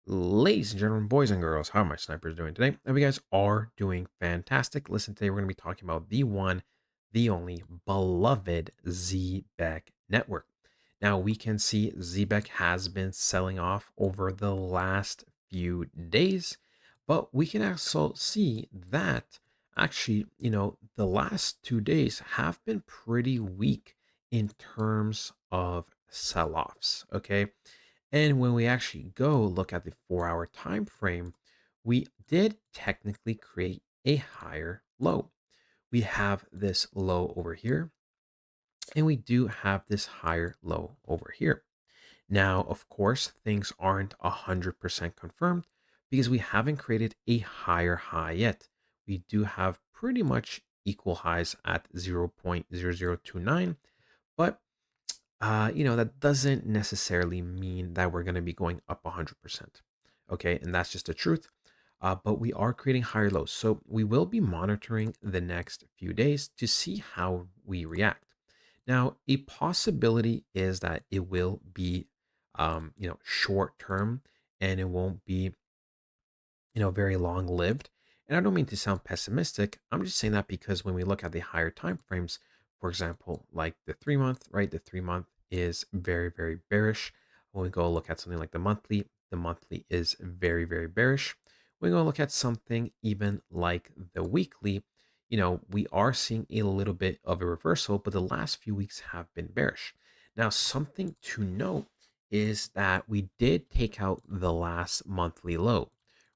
Ladies and gentlemen, boys and girls, how are my snipers doing today? I hope you guys are doing fantastic. Listen, today we're going to be talking about the one, the only beloved Zbec network. Now, we can see Zbec has been selling off over the last few days, but we can also see that actually, the last 2 days have been pretty weak in terms of sell offs. Okay. And when we actually go look at the 4 hour time frame, we did technically create a higher low. We have this low over here, and we do have this higher low over here. Now, of course, things aren't 100% confirmed because we haven't created a higher high yet. We do have pretty much equal highs at 0.0029, but that doesn't necessarily mean that we're going to be going up 100%. Okay, and that's just the truth. But we are creating higher lows. So we will be monitoring the next few days to see how we react. Now, a possibility is that it will be, short term and it won't be very long lived. And I don't mean to sound pessimistic. I'm just saying that because when we look at the higher time frames, for example, like the 3 month, right? The 3 month is very, very bearish. When we go look at something like the monthly is very, very bearish. When we go look at something even like the weekly, we are seeing a little bit of a reversal, but the last few weeks have been bearish. Now, something to note is that we did take out the last monthly low,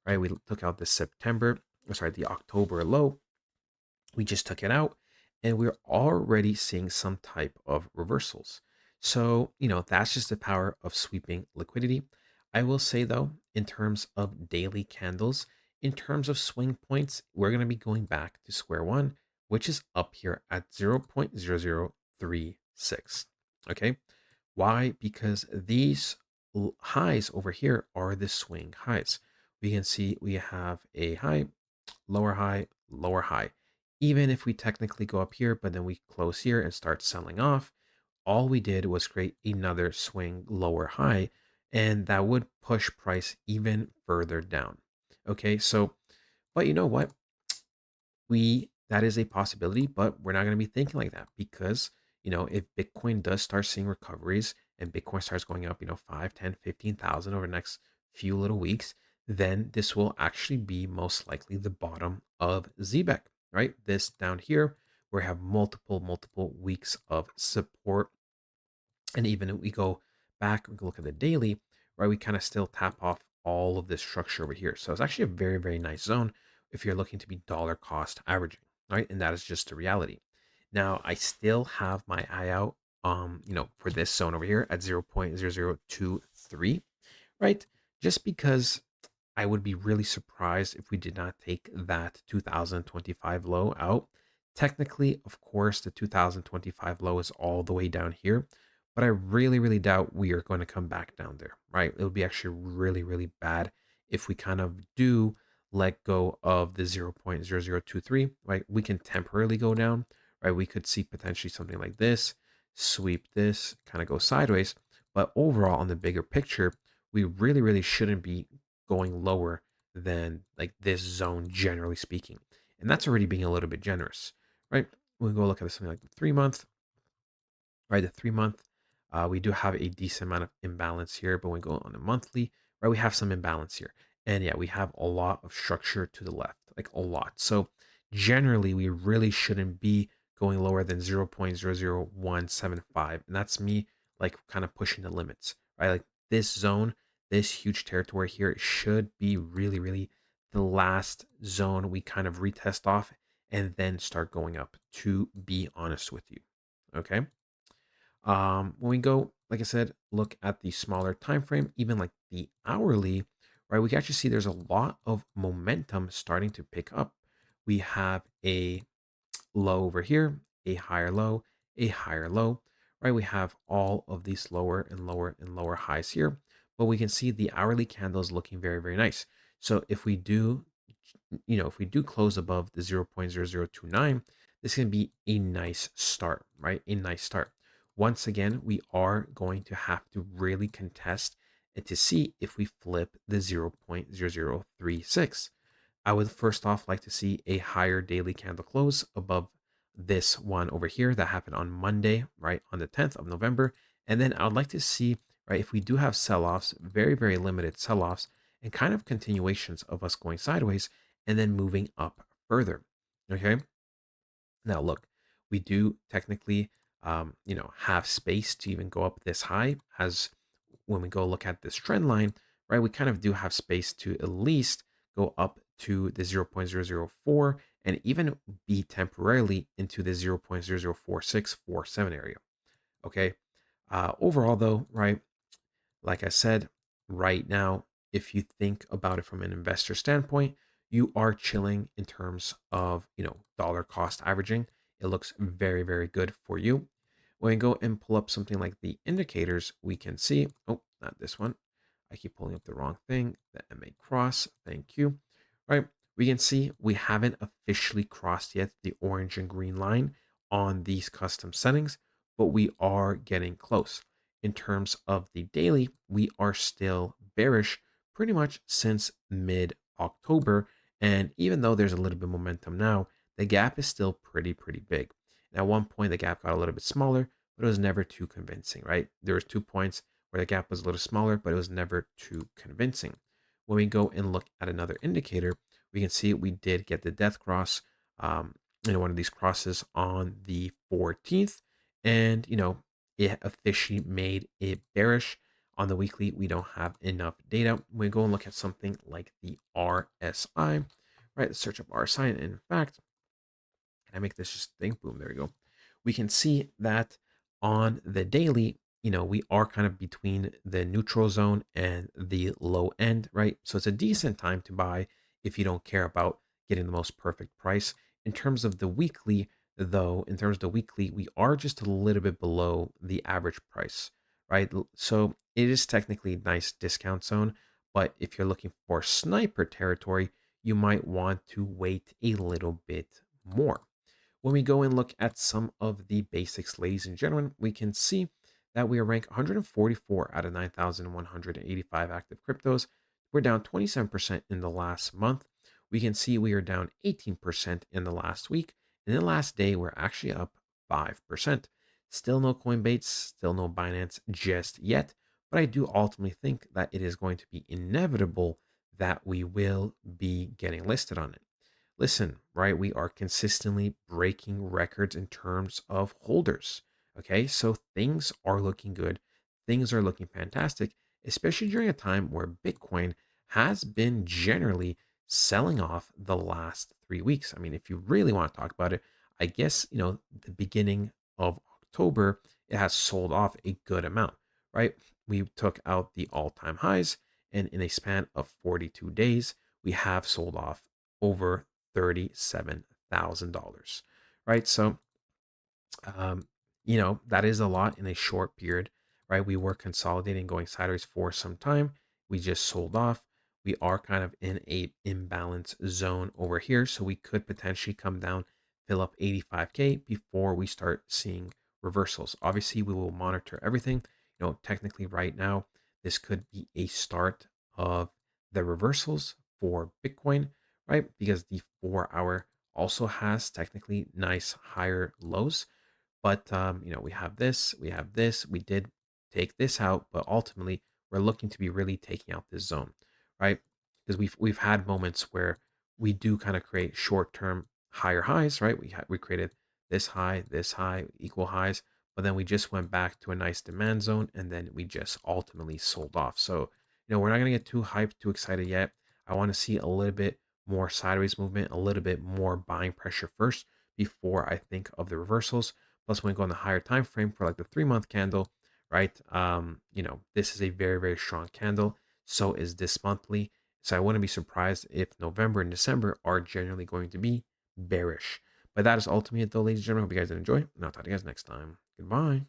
right? We took out the the October low. We just took it out and we're already seeing some type of reversals. So, that's just the power of sweeping liquidity. I will say though, in terms of daily candles, in terms of swing points, we're going to be going back to square one, which is up here at 0.0036. Okay. Why? Because these highs over here are the swing highs. We can see we have a high, lower high, lower high. Even if we technically go up here, but then we close here and start selling off, all we did was create another swing lower high, and that would push price even further down. Okay, so, but you know what? We that is a possibility, but we're not going to be thinking like that because if Bitcoin does start seeing recoveries and Bitcoin starts going up 5, 10, 15,000 over the next few little weeks, then this will actually be most likely the bottom of Zbec, right? This down here where we have multiple weeks of support, and even if we go back, we can look at the daily, right? We kind of still tap off all of this structure over here. So it's actually a very, very nice zone if you're looking to be dollar cost averaging, right? And that is just the reality. Now, I still have my eye out, for this zone over here at 0.0023, right? Just because I would be really surprised if we did not take that 2025 low out. Technically, of course, the 2025 low is all the way down here, but I really, really doubt we are going to come back down there, right? It would be actually really, really bad if we kind of do let go of the 0.0023, right? We can temporarily go down, right? We could see potentially something like this, sweep this, kind of go sideways. But overall, on the bigger picture, we really, really shouldn't be going lower than like this zone, generally speaking. And that's already being a little bit generous, right? We go look at something like the 3 month, right? The 3 month, we do have a decent amount of imbalance here, but when we go on the monthly, right, we have some imbalance here. And yeah, we have a lot of structure to the left, like a lot. So generally, we really shouldn't be going lower than 0.00175. And that's me like kind of pushing the limits, right? Like this zone, this huge territory here should be really, really the last zone we kind of retest off and then start going up, to be honest with you. Okay. When we go, like I said, look at the smaller time frame, even like the hourly, right? We can actually see there's a lot of momentum starting to pick up. We have a low over here, a higher low, a higher low, right? We have all of these lower and lower and lower highs here, but we can see the hourly candle is looking very, very nice. So if we do close above the 0.0029, this can be a nice start, right? A nice start. Once again, we are going to have to really contest and to see if we flip the 0.0036. I would first off like to see a higher daily candle close above this one over here that happened on Monday, right, on the 10th of November. And then I would like to see, right, if we do have sell offs, very, very limited sell offs, and kind of continuations of us going sideways and then moving up further. Okay. Now, look, we do technically, have space to even go up this high as when we go look at this trend line, right? We kind of do have space to at least go up to the 0.004 and even be temporarily into the 0.004647 area. Okay. Overall, though, right? Like I said, right now, if you think about it from an investor standpoint, you are chilling in terms of, dollar cost averaging. It looks very, very good for you. When we go and pull up something like the indicators, we can see, oh, not this one. I keep pulling up the wrong thing, the MA cross. Thank you. Right. We can see we haven't officially crossed yet the orange and green line on these custom settings, but we are getting close. In terms of the daily, we are still bearish pretty much since mid October. And even though there's a little bit of momentum now, the gap is still pretty big. And at one point, the gap got a little bit smaller, but it was never too convincing, right? There was 2 points where the gap was a little smaller, but it was never too convincing. When we go and look at another indicator, we can see we did get the death cross in one of these crosses on the 14th. And, it officially made it bearish. On the weekly, we don't have enough data. We go and look at something like the RSI, right? Let's search up RSI. And in fact, can I make this just think? Boom, there we go. We can see that on the daily, we are kind of between the neutral zone and the low end, right? So it's a decent time to buy if you don't care about getting the most perfect price. In terms of the weekly, though, in terms of the weekly, we are just a little bit below the average price, right? So it is technically a nice discount zone, but if you're looking for sniper territory, you might want to wait a little bit more. When we go and look at some of the basics, ladies and gentlemen, we can see that we are ranked 144 out of 9,185 active cryptos. We're down 27% in the last month. We can see we are down 18% in the last week. And in the last day, we're actually up 5%. Still no Coinbase, still no Binance just yet. But I do ultimately think that it is going to be inevitable that we will be getting listed on it. Listen, right? We are consistently breaking records in terms of holders. Okay. So things are looking good. Things are looking fantastic, especially during a time where Bitcoin has been generally selling off the last 3 weeks. I mean, if you really want to talk about it, I guess, the beginning of October, it has sold off a good amount, right? We took out the all time highs, and in a span of 42 days, we have sold off over $37,000, right? So, um, that is a lot in a short period, right? We were consolidating, going sideways for some time. We just sold off. We are kind of in a imbalance zone over here, so we could potentially come down, fill up 85K before we start seeing reversals. Obviously, we will monitor everything. Technically, right now, this could be a start of the reversals for Bitcoin, right? Because the 4 hour also has technically nice higher lows. But we have this, we have this. We did take this out, but ultimately we're looking to be really taking out this zone, right? Because we've had moments where we do kind of create short-term higher highs, right? We created this high, equal highs, but then we just went back to a nice demand zone, and then we just ultimately sold off. So we're not gonna get too hyped, too excited yet. I want to see a little bit more sideways movement, a little bit more buying pressure first before I think of the reversals. Plus, when we go on the higher time frame for like the 3 month candle, right? This is a very, very strong candle. So is this monthly. So I wouldn't be surprised if November and December are generally going to be bearish. But that is ultimately it, though, ladies and gentlemen. Hope you guys did enjoy. And I'll talk to you guys next time. Goodbye.